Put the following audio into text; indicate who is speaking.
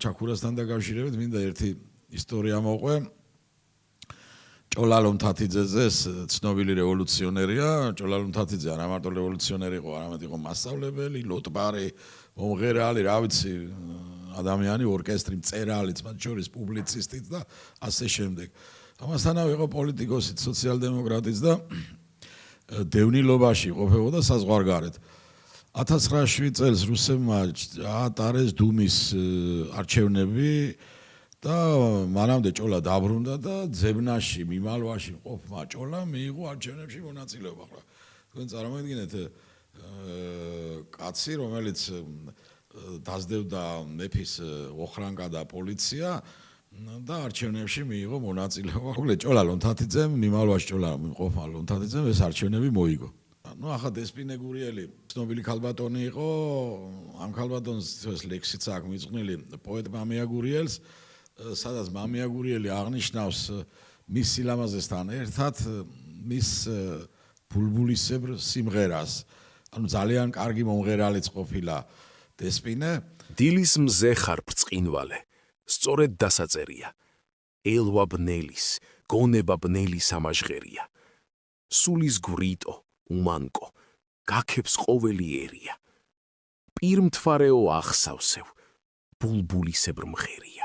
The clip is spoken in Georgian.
Speaker 1: ჩაქურასთან დაკავშირებით მინდა ერთი ისტორია მოყვე. ჭოლალო მთათიძეზეს ცნობილი რევოლუციონერია. ჭოლალო მთათიძე არა მარტო რევოლუციონერი იყო, არამედ იყო მასწავლებელი, ლოტბარი, მომღერალი, რა ვიცი, ადამიანი, ორკესტრი, მწერალიც, მათ შორის პუბლიცისტიც და ასე შემდეგ. ამასთანავე იყო პოლიტიკოსიც, სოციალ-დემოკრატიც და დევნილობაში ყოფებოდა საზღვარგარეთ. 1907 წელს რუსებმა აატარეს დუმის არჩევნები და მანამდე ჭოლა დაბრუნდა და ძებნაში, მიმალვაში ყოფმა ჭოლა მიიღო არჩევნებში მონაწილეობა. თქვენ წარმოიდგინეთ კაცი, რომელიც დაძდევდა მეფის ოხრანკა და პოლიცია და არჩევნებში მიიღო მონაწილეობა. მოკლედ ჭოლა ლონთათიძემ, მიმალვაში ჭოლა ყოფმა ლონთათიძემ ეს არჩევნები მოიგო. ნუ ახლა დესპინე გურიელი ცნობილი ქალბატონი იყო, ამ ქალბატონს ეს ლექსიც აქვს მიწყვნილი პოეტ მამია გურიელს, სადაც მამია გურიელი აღნიშნავს მის სილამაზესთან ერთად მის ბულბულისებრ სიმღერას. ანუ ძალიან კარგი მომღერალიც ყოფილა დესპინე.
Speaker 2: დილის მზე ხარ ბრწყინვალე, სწორედ დასაწერია. ელვა ბნელის, გონება ბნელის ამაჟღერია. სულის გვრიტო, უმანკო, გაქებს ყოველი ერია. პირმთვარეო ახსავსევ, ბულბულისებრ მღერია.